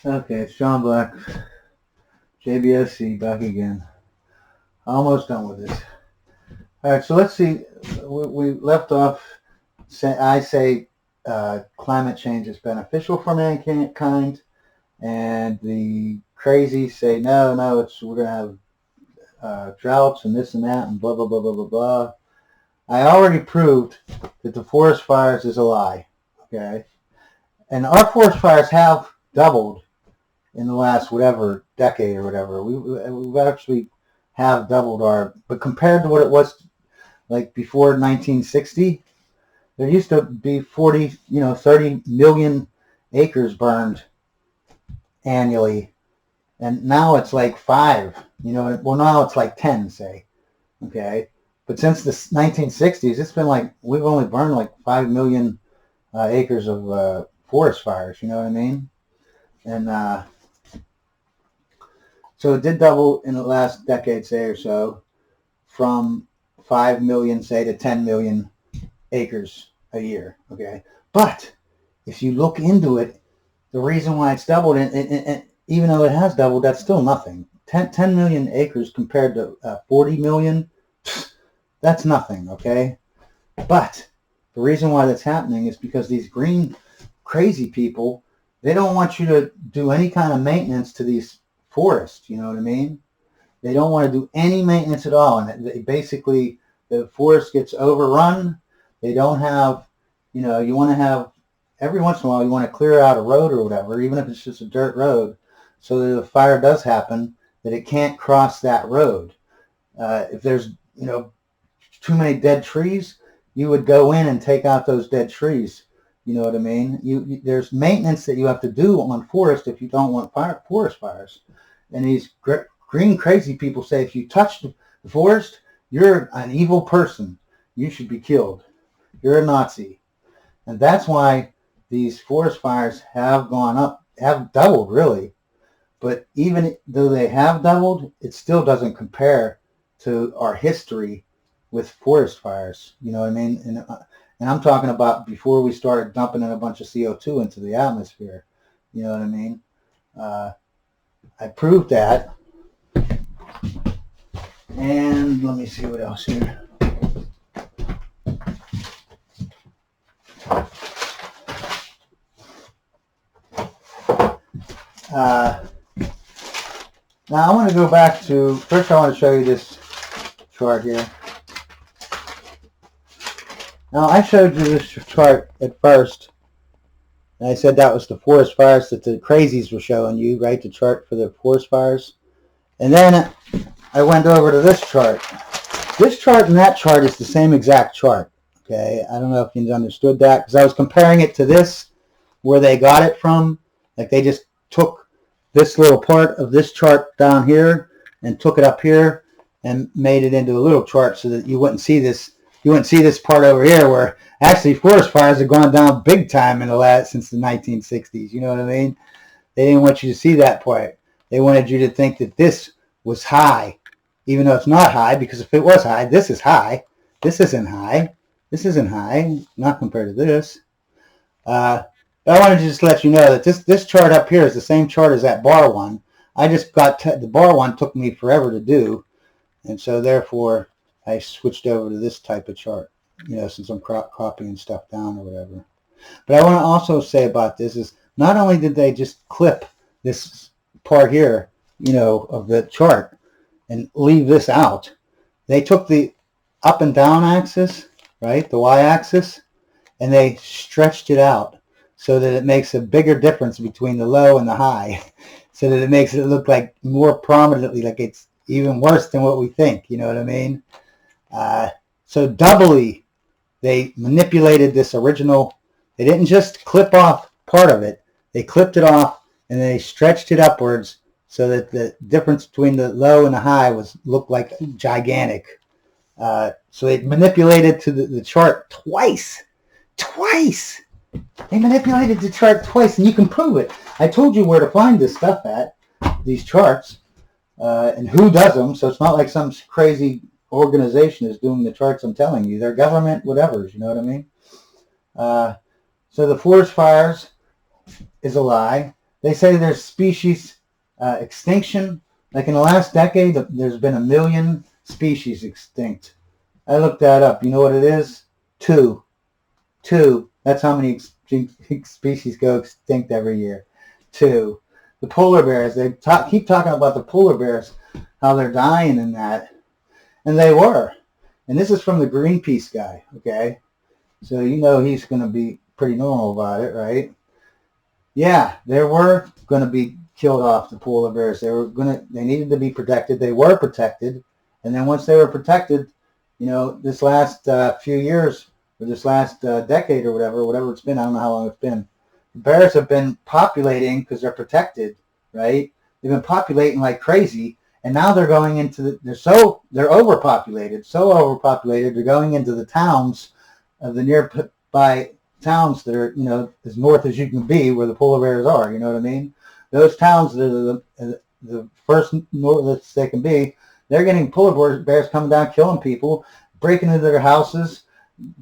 Okay, it's John Black, JBSC, back again. Almost done with this. All right, so let's see. We left off. I say climate change is beneficial for mankind, and the crazies say no, we're gonna have droughts and this and that and blah blah blah blah blah blah. I already proved that the forest fires is a lie. Okay, and our forest fires have doubled in the last whatever decade or whatever. We've actually have doubled our, but compared to what it was like before 1960, there used to be 30 million acres burned annually, and now it's like 5. Well, now it's like 10, say. Okay, but since the 1960s, it's been like we've only burned like 5 million acres of forest fires. You know what I mean? And so it did double in the last decade, say, or so, from 5 million, say, to 10 million acres a year. Okay. But if you look into it, the reason why it's doubled, and even though it has doubled, that's still nothing. 10 million acres compared to 40 million, that's nothing. Okay. But the reason why that's happening is because these green crazy people, they don't want you to do any kind of maintenance to these forests. You know what I mean? They don't want to do any maintenance at all, and basically the forest gets overrun. They don't have, you want to have every once in a while you want to clear out a road or whatever, even if it's just a dirt road, so that if a fire does happen, that it can't cross that road. If there's too many dead trees, you would go in and take out those dead trees. You know what I mean? There's maintenance that you have to do on forest if you don't want forest fires. And these green crazy people say if you touch the forest, you're an evil person. You should be killed. You're a Nazi. And that's why these forest fires have gone up, have doubled really. But even though they have doubled, it still doesn't compare to our history with forest fires. You know what I mean? And I'm talking about before we started dumping in a bunch of CO2 into the atmosphere. You know what I mean? I proved that. And let me see what else here. Now I want to go back to, first I want to show you this chart here. Now I showed you this chart at first, and I said that was the forest fires that the crazies were showing you, right? The chart for the forest fires. And then I went over to this chart. This chart and that chart is the same exact chart. Okay, I don't know if you understood that, because I was comparing it to this, where they got it from. Like they just took this little part of this chart down here and took it up here and made it into a little chart so that you wouldn't see this. You wouldn't see this part over here where actually forest fires have gone down big time since the 1960s. You know what I mean? They didn't want you to see that part. They wanted you to think that this was high, even though it's not high, because if it was high, this is high. This isn't high. This isn't high, not compared to this. I wanted to just let you know that this chart up here is the same chart as that bar one. I just got the bar one took me forever to do, and so therefore I switched over to this type of chart, since I'm copying stuff down or whatever. But I want to also say about this is not only did they just clip this part here, of the chart and leave this out, they took the up and down axis, right, the y-axis, and they stretched it out so that it makes a bigger difference between the low and the high, so that it makes it look like more prominently like it's even worse than what we think. You know what I mean? So doubly, they manipulated this original. They didn't just clip off part of it. They clipped it off and they stretched it upwards so that the difference between the low and the high looked like gigantic. So they manipulated to the chart twice. They manipulated the chart twice, and you can prove it. I told you where to find this stuff at, these charts, and who does them. So it's not like some crazy organization is doing the charts I'm telling you. They're government whatevers, you know what I mean? So the forest fires is a lie. They say there's species extinction. Like in the last decade, there's been 1 million species extinct. I looked that up. You know what it is? Two. That's how many species go extinct every year. 2. The polar bears. They keep talking about the polar bears, how they're dying and that. And they were. And this is from the Greenpeace guy, okay? So you know he's going to be pretty normal about it, right? Yeah, they were going to be killed off, the polar bears. They needed to be protected. They were protected. And then once they were protected, you know, this last few years, or this last decade or whatever it's been, I don't know how long it's been, the bears have been populating because they're protected, right? They've been populating like crazy. And now they're going into they're overpopulated, they're going into the towns of the nearby towns that are, you know, as north as you can be where the polar bears are, you know what I mean? Those towns that are the first north they can be, they're getting polar bears coming down, killing people, breaking into their houses,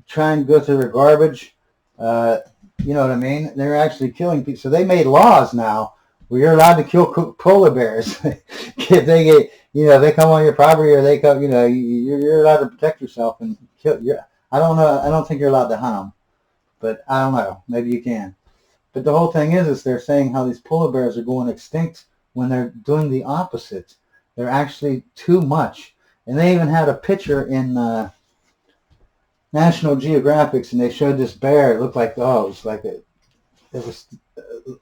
trying to go through their garbage, you know what I mean? They're actually killing people. So they made laws now where you're allowed to kill polar bears. If they get, you know, they come on your property or they come, you know, you're allowed to protect yourself and kill. I don't know. I don't think you're allowed to hunt them, but I don't know. Maybe you can. But the whole thing is they're saying how these polar bears are going extinct when they're doing the opposite. They're actually too much. And they even had a picture in National Geographic, and they showed this bear. It looked like,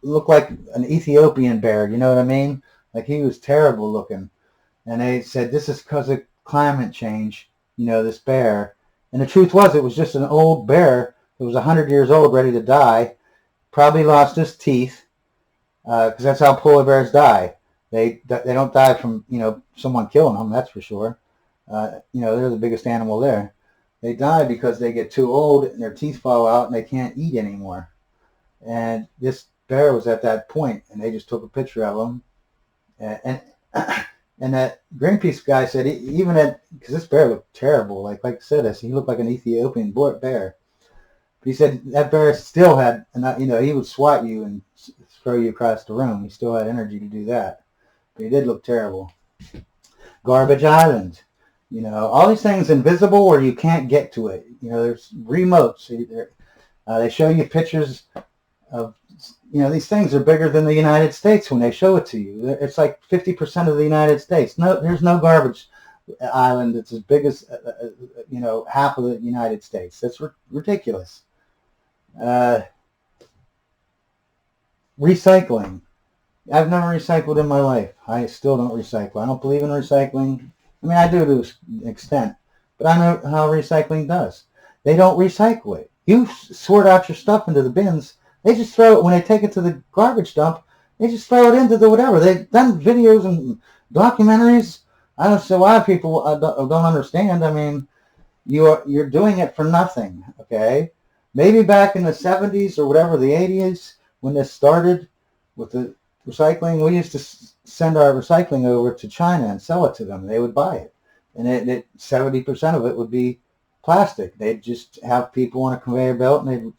looked like an Ethiopian bear, you know what I mean? Like he was terrible looking. And they said this is because of climate change, you know, this bear. And the truth was it was just an old bear that was 100 years old, ready to die, probably lost his teeth, because that's how polar bears die. They don't die from, you know, someone killing them, that's for sure. You know, they're the biggest animal there. They die because they get too old and their teeth fall out and they can't eat anymore. And this bear was at that point, and they just took a picture of him. And that Greenpeace guy said because this bear looked terrible. Like I said, he looked like an Ethiopian bear. But he said that bear still had, you know, he would swat you and throw you across the room. He still had energy to do that. But he did look terrible. Garbage Island. You know, all these things invisible or you can't get to it. You know, there's remotes. They show you pictures of, you know, these things are bigger than the United States when they show it to you. It's like 50% of the United States. No, there's no garbage island that's as big as, you know, half of the United States. That's ridiculous. Recycling. I've never recycled in my life. I still don't recycle. I don't believe in recycling. I mean, I do to an extent, but I know how recycling does. They don't recycle it. You sort out your stuff into the bins. They just throw it, when they take it to the garbage dump, they just throw it into the whatever. They've done videos and documentaries. I don't see why people don't understand. I mean, you're doing it for nothing, okay? Maybe back in the 70s or whatever, the 80s, when this started with the recycling, we used to send our recycling over to China and sell it to them. They would buy it. And 70% of it would be plastic. They'd just have people on a conveyor belt and they'd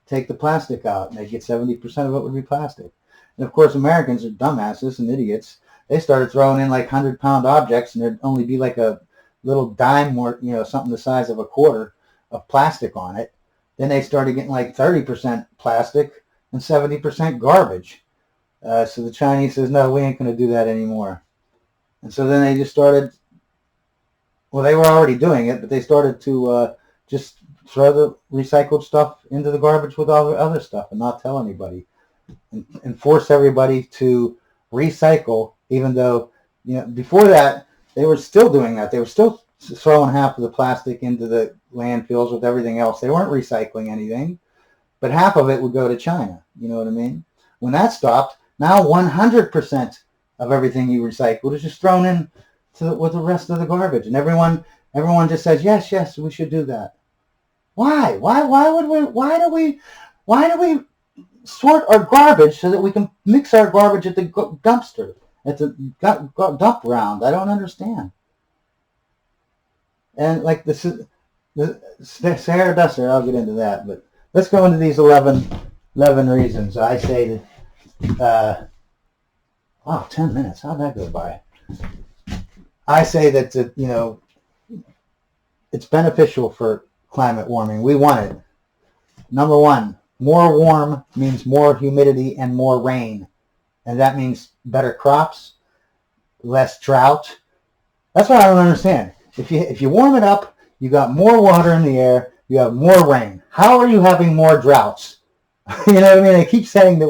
take the plastic out, and they'd get 70% of it would be plastic. And of course, Americans are dumbasses and idiots. They started throwing in like 100-pound objects, and there'd only be like a little dime or, you know, something the size of a quarter of plastic on it. Then they started getting like 30% plastic and 70% garbage. So the Chinese says, no, we ain't going to do that anymore. And so then they just started, well, they were already doing it, but they started to just throw the recycled stuff into the garbage with all the other stuff and not tell anybody. And force everybody to recycle, even though, you know, before that, they were still doing that. They were still throwing half of the plastic into the landfills with everything else. They weren't recycling anything, but half of it would go to China. You know what I mean? When that stopped, now 100% of everything you recycled is just thrown in with the rest of the garbage. And everyone just says, yes, we should do that. Why? Why do we sort our garbage so that we can mix our garbage at the dumpster, at the dump round? I don't understand. And like the Sahara Desert, I'll get into that, but let's go into these 11 reasons I say that Wow, 10 minutes. How'd that go by? I say that, it's beneficial for climate warming. We want it. Number one, more warm means more humidity and more rain. And that means better crops, less drought. That's what I don't understand. If you warm it up, you got more water in the air, you have more rain. How are you having more droughts? You know what I mean? They keep saying that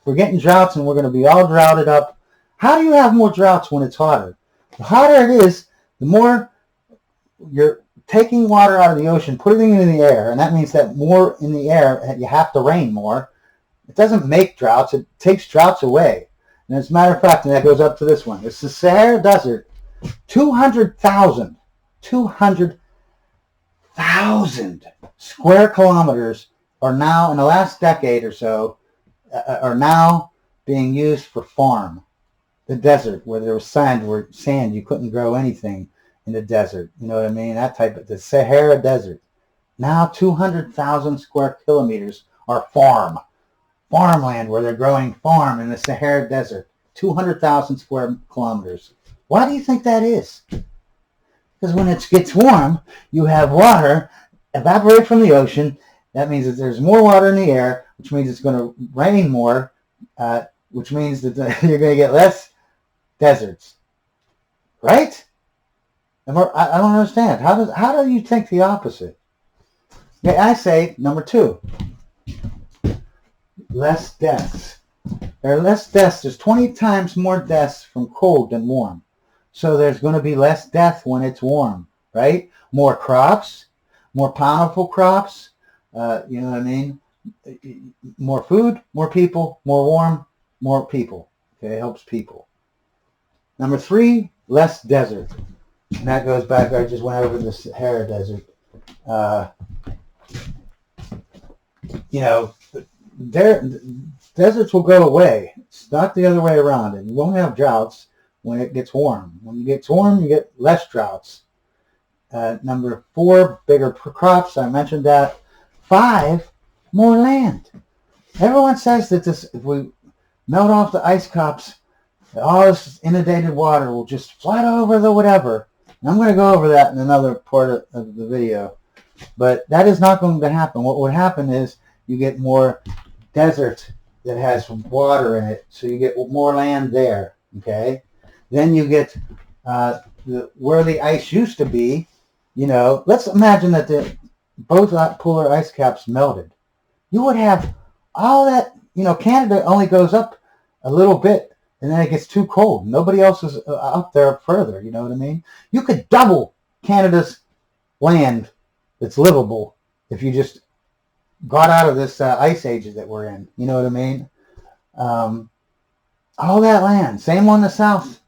we're getting droughts and we're going to be all droughted up. How do you have more droughts when it's hotter? The hotter it is, the more you're taking water out of the ocean, putting it in the air, and that means that more in the air, you have to rain more. It doesn't make droughts, it takes droughts away. And as a matter of fact, and that goes up to this one, it's the Sahara Desert. 200,000 square kilometers are now, in the last decade or so, are now being used for farm. The desert, where there was sand, you couldn't grow anything in the desert. You know what I mean? That type of, the Sahara Desert. Now 200,000 square kilometers are farmland, where they're growing farm in the Sahara Desert. 200,000 square kilometers. Why do you think that is? Because when it gets warm, you have water evaporate from the ocean. That means that there's more water in the air, which means it's going to rain more, which means that you're going to get less deserts. Right? I don't understand. How do you think the opposite? Yeah, I say number two. Less deaths. There are less deaths. There's 20 times more deaths from cold than warm. So there's going to be less death when it's warm, right? More crops, more bountiful crops, you know what I mean? More food, more people, more warm, more people. Okay, it helps people. Number three, less desert. And that goes back, I just went over the Sahara Desert. Deserts will go away. It's not the other way around. And you won't have droughts when it gets warm. When it gets warm, you get less droughts. Number four, bigger crops. I mentioned that. 5, more land. Everyone says that if we melt off the ice caps, all this inundated water will just flood over the whatever. And I'm going to go over that in another part of the video. But that is not going to happen. What would happen is you get more desert that has water in it, so you get more land there. Okay. Then you get where the ice used to be. Let's imagine that both polar ice caps melted. You would have all that. Canada only goes up a little bit, and then it gets too cold. Nobody else is up there further. You know what I mean? You could double Canada's land that's livable if you just got out of this ice ages that we're in. You know what I mean? All that land. Same on the south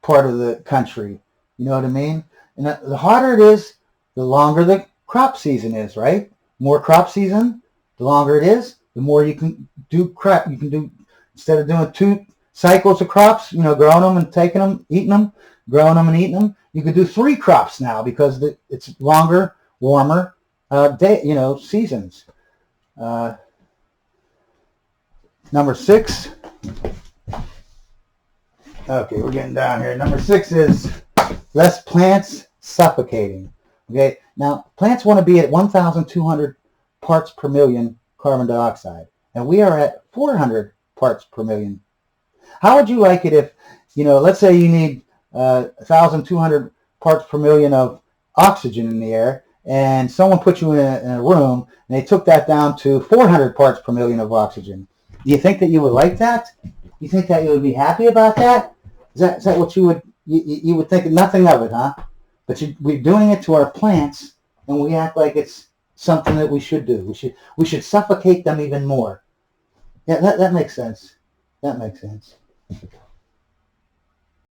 part of the country. You know what I mean? And the hotter it is, the longer the crop season is, right? More crop season, the longer it is, the more you can do crop. You can do, instead of doing 2 cycles of crops, growing them and taking them, eating them, growing them and eating them, you could do 3 crops now because it's longer, warmer seasons. Number 6. Okay, we're getting down here. Number 6 is less plants suffocating. Okay, now plants want to be at 1,200 parts per million carbon dioxide, and we are at 400 parts per million. How would you like it if, let's say you need 1,200 parts per million of oxygen in the air, and someone put you in a room and they took that down to 400 parts per million of oxygen? Do you think that you would like that? You think that you would be happy about that? Is that what you would think nothing of it, huh? But we're doing it to our plants, and we act like it's something that we should do. We should suffocate them even more. Yeah, that makes sense. That makes sense.